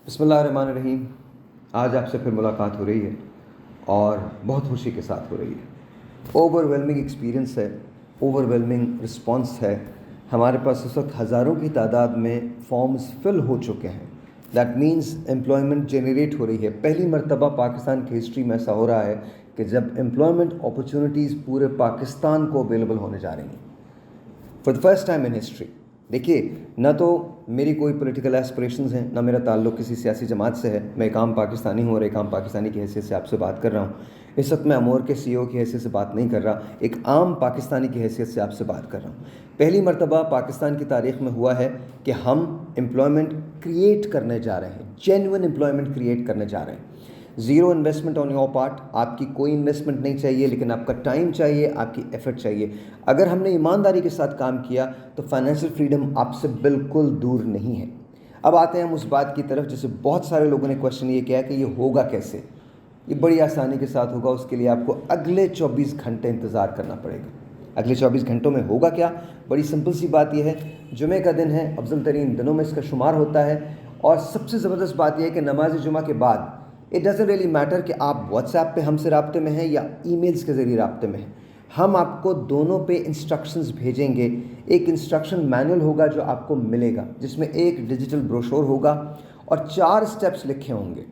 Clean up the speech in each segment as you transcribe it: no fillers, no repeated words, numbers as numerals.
بسم اللہ الرحمن الرحیم. آج آپ سے پھر ملاقات ہو رہی ہے اور بہت خوشی کے ساتھ ہو رہی ہے. اوور ویلمنگ ایکسپیرئنس ہے, اوور ویلمنگ رسپانس ہے. ہمارے پاس اس وقت ہزاروں کی تعداد میں فارمز فل ہو چکے ہیں. دیٹ مینس امپلائمنٹ جنریٹ ہو رہی ہے. پہلی مرتبہ پاکستان کی ہسٹری میں ایسا ہو رہا ہے کہ جب امپلائمنٹ اپرچونیٹیز پورے پاکستان کو اویلیبل ہونے جا رہی ہیں for the first time in history. دیکھیے, نہ تو میری کوئی پولیٹیکل ایسپریشنز ہیں, نہ میرا تعلق کسی سیاسی جماعت سے ہے. میں ایک عام پاکستانی ہوں اور ایک عام پاکستانی کی حیثیت سے آپ سے بات کر رہا ہوں. اس وقت میں امور کے سی او کی حیثیت سے بات نہیں کر رہا, ایک عام پاکستانی کی حیثیت سے آپ سے بات کر رہا ہوں. پہلی مرتبہ پاکستان کی تاریخ میں ہوا ہے کہ ہم امپلائمنٹ کریٹ کرنے جا رہے ہیں, جینوئن امپلائمنٹ کریٹ کرنے جا رہے ہیں. Zero investment on your part. آپ کی کوئی انویسٹمنٹ نہیں چاہیے, لیکن آپ کا ٹائم چاہیے, آپ کی ایفرٹ چاہیے. اگر ہم نے ایمانداری کے ساتھ کام کیا تو فائنینشیل فریڈم آپ سے بالکل دور نہیں ہے. اب آتے ہیں ہم اس بات کی طرف جسے بہت سارے لوگوں نے کوشچن یہ کیا کہ یہ ہوگا کیسے. یہ بڑی آسانی کے ساتھ ہوگا. اس کے لیے آپ کو اگلے 24 گھنٹے انتظار کرنا پڑے گا. اگلے 24 گھنٹوں میں ہوگا کیا؟ بڑی سمپل سی بات یہ ہے, جمعہ کا دن ہے, افضل ترین دنوں میں اس کا شمار ہوتا ہے. اور سب سے زبردست بات یہ ہے کہ نماز جمعہ کے بعد اٹ ڈزنٹ ریئلی میٹر کہ آپ واٹس ایپ پہ ہم سے رابطے میں ہیں یا ای میلز کے ذریعے رابطے میں ہیں. ہم آپ کو دونوں پہ انسٹرکشنز بھیجیں گے. ایک انسٹرکشن مینول ہوگا جو آپ کو ملے گا, جس میں ایک ڈیجیٹل بروشور ہوگا اور 4 اسٹیپس لکھے ہوں گے,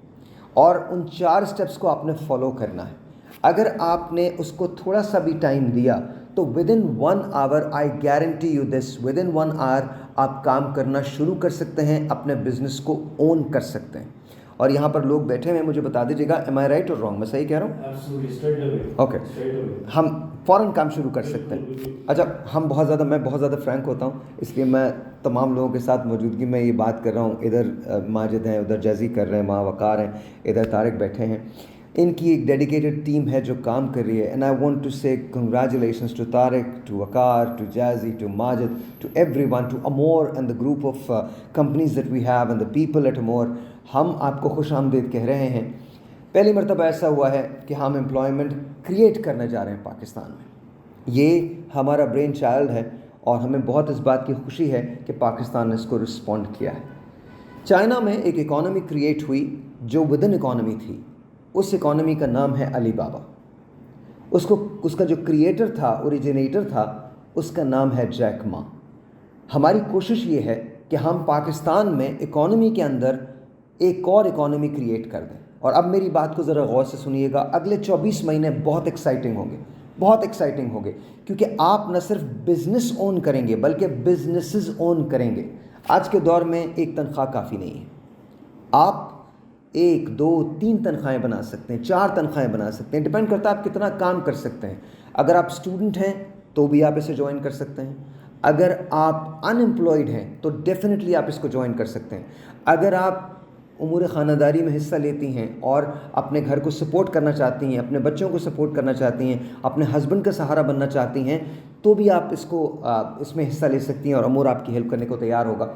اور ان 4 اسٹیپس کو آپ نے فالو کرنا ہے. اگر آپ نے اس کو تھوڑا سا بھی ٹائم دیا تو with in 1 hour I guarantee you this, with in 1 hour آپ کام کرنا شروع کر سکتے ہیں, اپنے بزنس کو اون کر سکتے ہیں. اور یہاں پر لوگ بیٹھے ہوئے ہیں, مجھے بتا دیجیے گا ایم آئی رائٹ اور رانگ, میں صحیح کہہ رہا ہوں؟ اوکے, ہم فوراً کام شروع کر سکتے ہیں. اچھا, میں بہت زیادہ فرینک ہوتا ہوں, اس لیے میں تمام لوگوں کے ساتھ موجودگی میں یہ بات کر رہا ہوں. ادھر ماجد ہیں, ادھر جیزی کر رہے ہیں, وہاں وقار ہیں, ادھر طارق بیٹھے ہیں. ان کی ایک ڈیڈیکیٹڈ ٹیم ہے جو کام کر رہی ہے. And I want to say congratulations to Tariq, to Waqar, to Jazzy, to Majid, to everyone, to Amur and the group of companies that we have and the people at Amur. ہم آپ کو خوش آمدید کہہ رہے ہیں. پہلی مرتبہ ایسا ہوا ہے کہ ہم امپلائمنٹ کریٹ کرنے جا رہے ہیں پاکستان میں. یہ ہمارا برین چائلڈ ہے اور ہمیں بہت اس بات کی خوشی ہے کہ پاکستان نے اس کو رسپونڈ کیا ہے. چائنا میں ایک اکانومی کریٹ ہوئی جو ود ان اکانومی تھی. اس اکانومی کا نام ہے علی بابا. اس کا جو کریٹر تھا, اوریجنیٹر تھا, اس کا نام ہے جیک ما. ہماری کوشش یہ ہے کہ ہم پاکستان میں اکانومی کے اندر ایک اور اکانومی کریٹ کر دیں. اور اب میری بات کو ذرا غور سے سنیے گا. اگلے 24 مہینے بہت ایکسائٹنگ ہوں گے, بہت ایکسائٹنگ ہوں گے, کیونکہ آپ نہ صرف بزنس اون کریں گے بلکہ بزنسز اون کریں گے. آج کے دور میں ایک تنخواہ کافی نہیں ہے. آپ 1 2 3 تنخواہیں بنا سکتے ہیں, 4 تنخواہیں بنا سکتے ہیں, ڈپینڈ کرتا ہے آپ کتنا کام کر سکتے ہیں. اگر آپ اسٹوڈنٹ ہیں تو بھی آپ اسے جوائن کر سکتے ہیں. اگر آپ ان امپلائڈ ہیں تو ڈیفینیٹلی آپ اس کو جوائن کر سکتے ہیں. اگر آپ امور خانہ داری میں حصہ لیتی ہیں اور اپنے گھر کو سپورٹ کرنا چاہتی ہیں, اپنے بچوں کو سپورٹ کرنا چاہتی ہیں, اپنے ہسبینڈ کا سہارا بننا چاہتی ہیں, تو بھی آپ اس میں حصہ لے سکتی ہیں اور امور آپ کی ہیلپ کرنے کو تیار ہوگا.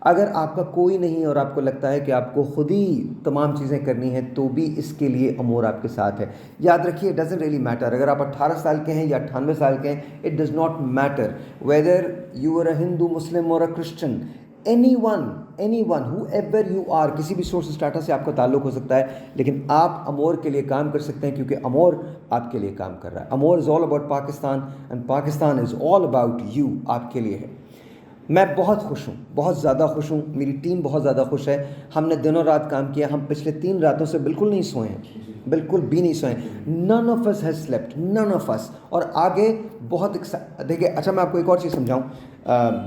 اگر آپ کا کوئی نہیں اور آپ کو لگتا ہے کہ آپ کو خود ہی تمام چیزیں کرنی ہیں تو بھی اس کے لیے امور آپ کے ساتھ ہے. یاد رکھیے, ڈزنٹ ریئلی میٹر اگر آپ 18 سال کے ہیں یا 98 سال کے ہیں. It does not matter whether you are a Hindu, Muslim اور a Christian. Anyone whoever you are, کسی بھی سورس اسٹاٹا سے آپ کا تعلق ہو سکتا ہے, لیکن آپ امور کے لیے کام کر سکتے ہیں کیونکہ امور آپ کے لیے کام کر رہا ہے. Amur is all about Pakistan and Pakistan is all about you, آپ کے لیے ہے. میں بہت خوش ہوں, بہت زیادہ خوش ہوں. میری ٹیم بہت زیادہ خوش ہے. ہم نے دنوں رات کام کیا. ہم پچھلے 3 راتوں سے بالکل نہیں سوئے ہیں, بالکل بھی نہیں سوئے. none of us has slept, none of us. اور آگے بہت دیکھیں, اچھا میں آپ کو ایک اور چیز سمجھاؤں,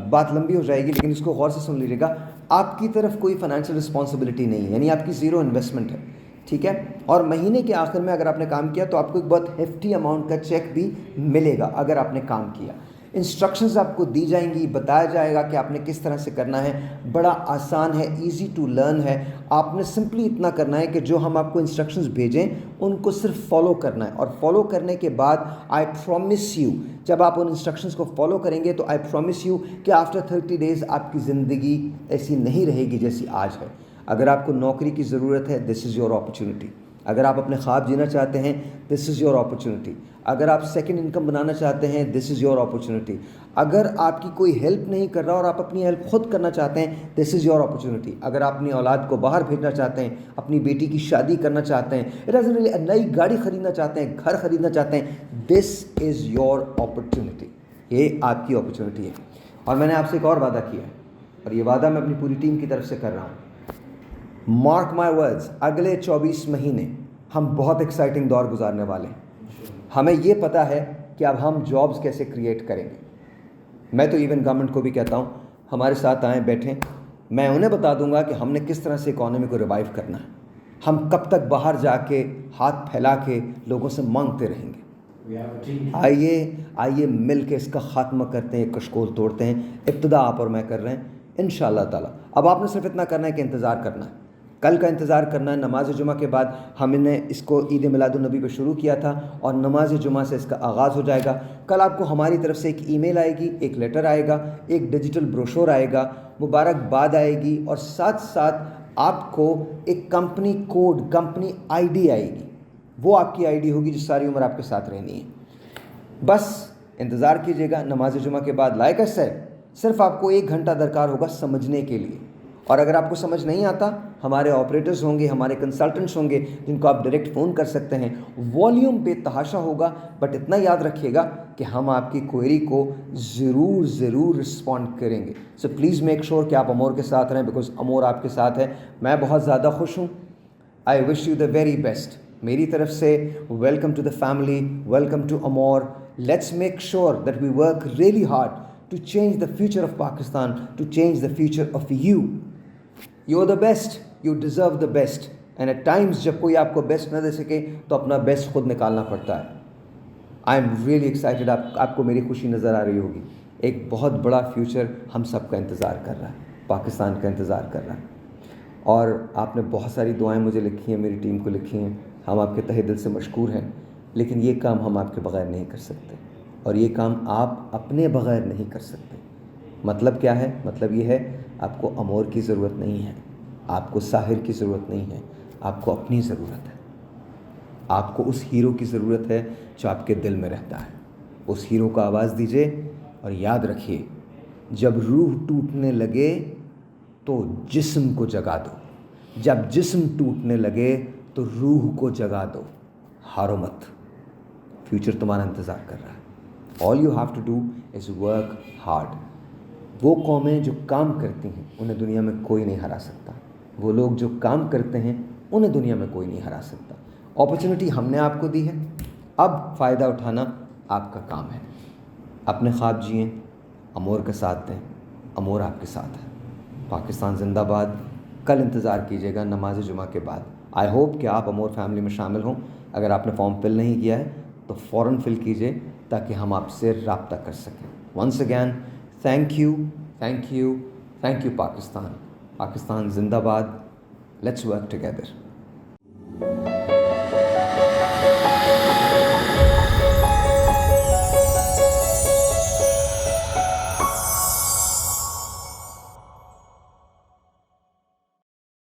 بات لمبی ہو جائے گی لیکن اس کو غور سے سن لیجیے گا. آپ کی طرف کوئی فائنینشیل رسپانسبلٹی نہیں ہے, یعنی آپ کی زیرو انویسٹمنٹ ہے, ٹھیک ہے. اور مہینے کے آخر میں اگر آپ نے کام کیا تو آپ کو ایک بہت ہیفٹی اماؤنٹ کا چیک بھی ملے گا اگر آپ نے کام کیا. انسٹرکشنز آپ کو دی جائیں گی, بتایا جائے گا کہ آپ نے کس طرح سے کرنا ہے. بڑا آسان ہے, ایزی ٹو لرن ہے. آپ نے سمپلی اتنا کرنا ہے کہ جو ہم آپ کو انسٹرکشنز بھیجیں ان کو صرف فالو کرنا ہے. اور فالو کرنے کے بعد آئی پرومس یو, جب آپ ان انسٹرکشنز کو فالو کریں گے تو آئی پرومس یو کہ آفٹر 30 days آپ کی زندگی ایسی نہیں رہے گی جیسی آج ہے. اگر آپ کو نوکری کی ضرورت ہے, دس از یور اپرچونٹی. اگر آپ اپنے خواب جینا چاہتے ہیں, دس از یور اپرچونٹی. اگر آپ سیکنڈ انکم بنانا چاہتے ہیں دس از یور اپرچونٹی. اگر آپ کی کوئی ہیلپ نہیں کر رہا اور آپ اپنی ہیلپ خود کرنا چاہتے ہیں دس از یور اپرچونٹی. اگر آپ اپنی اولاد کو باہر بھیجنا چاہتے ہیں, اپنی بیٹی کی شادی کرنا چاہتے ہیں, نئی گاڑی خریدنا چاہتے ہیں, گھر خریدنا چاہتے ہیں, دس از یور اپرچونٹی. یہ آپ کی اپرچونٹی ہے. اور میں نے آپ سے ایک اور وعدہ کیا ہے, اور یہ وعدہ میں اپنی پوری ٹیم کی طرف سے کر رہا ہوں. مارک مائی ورڈز, اگلے 24 مہینے ہم بہت ایکسائٹنگ دور گزارنے والے ہیں. ہمیں یہ پتہ ہے کہ اب ہم جابز کیسے کریٹ کریں گے. میں تو ایون گورنمنٹ کو بھی کہتا ہوں ہمارے ساتھ آئیں, بیٹھیں, میں انہیں بتا دوں گا کہ ہم نے کس طرح سے اکانومی کو ریوائیو کرنا ہے. ہم کب تک باہر جا کے ہاتھ پھیلا کے لوگوں سے مانگتے رہیں گے. آئیے مل کے اس کا خاتمہ کرتے ہیں, کشکول توڑتے ہیں. ابتدا آپ اور میں کر رہے ہیں انشاءاللہ تعالیٰ. اب آپ نے صرف اتنا کرنا ہے کہ انتظار کرنا ہے, کل کا انتظار کرنا ہے. نماز جمعہ کے بعد ہم نے اس کو عید میلاد النبی پہ شروع کیا تھا اور نماز جمعہ سے اس کا آغاز ہو جائے گا. کل آپ کو ہماری طرف سے ایک ای میل آئے گی, ایک لیٹر آئے گا, ایک ڈیجیٹل بروشور آئے گا, مبارکباد آئے گی, اور ساتھ ساتھ آپ کو ایک company code, company I D آئے گی. وہ آپ کی آئی ڈی ہوگی جو ساری عمر آپ کے ساتھ رہنی ہے. بس انتظار کیجیے گا. نماز جمعہ کے بعد لائک اس ہے, صرف آپ کو 1 گھنٹہ درکار ہوگا سمجھنے کے لیے. اور اگر آپ کو سمجھ نہیں آتا, ہمارے آپریٹرز ہوں گے, ہمارے کنسلٹنٹس ہوں گے جن کو آپ ڈائریکٹ فون کر سکتے ہیں. والیوم بے تحاشا ہوگا, بٹ اتنا یاد رکھیے گا کہ ہم آپ کی کوئری کو ضرور رسپونڈ کریں گے. سو پلیز میک شور کہ آپ امور کے ساتھ رہیں, بیکاز امور آپ کے ساتھ ہے. میں بہت زیادہ خوش ہوں. I wish you the very best. میری طرف سے welcome to the family, welcome to Amur. Let's make sure that we work really hard to change the future of Pakistan, to change the future of you. You are the best, you deserve the best. And at times جب کوئی آپ کو best نہ دے سکے تو اپنا best خود نکالنا پڑتا ہے. I am really excited. آپ کو میری خوشی نظر آ رہی ہوگی. ایک بہت بڑا فیوچر ہم سب کا انتظار کر رہا ہے, پاکستان کا انتظار کر رہا ہے. اور آپ نے بہت ساری دعائیں مجھے لکھی ہیں, میری ٹیم کو لکھی ہیں. ہم آپ کے تہہ دل سے مشکور ہیں, لیکن یہ کام ہم آپ کے بغیر نہیں کر سکتے, اور یہ کام آپ اپنے بغیر نہیں کر سکتے. مطلب کیا ہے؟ مطلب یہ ہے آپ کو امور کی ضرورت نہیں ہے, آپ کو ساحر کی ضرورت نہیں ہے, آپ کو اپنی ضرورت ہے. آپ کو اس ہیرو کی ضرورت ہے جو آپ کے دل میں رہتا ہے. اس ہیرو کو آواز دیجیے, اور یاد رکھیے جب روح ٹوٹنے لگے تو جسم کو جگا دو, جب جسم ٹوٹنے لگے تو روح کو جگا دو. ہارو مت, فیوچر تمہارا انتظار کر رہا ہے. All you have to do is work hard. وہ قومیں جو کام کرتی ہیں انہیں دنیا میں کوئی نہیں ہرا سکتا. وہ لوگ جو کام کرتے ہیں انہیں دنیا میں کوئی نہیں ہرا سکتا. اپرچونٹی ہم نے آپ کو دی ہے, اب فائدہ اٹھانا آپ کا کام ہے. اپنے خواب جئیں, امور کا ساتھ دیں, امور آپ کے ساتھ ہے. پاکستان زندہ باد. کل انتظار کیجیے گا نماز جمعہ کے بعد. آئی ہوپ کہ آپ امور فیملی میں شامل ہوں. اگر آپ نے فارم فل نہیں کیا ہے تو فوراً فل کیجیے تاکہ ہم آپ سے رابطہ کر سکیں. Once again thank you, thank you, thank you Pakistan. Pakistan زندہ باد. Let's work together.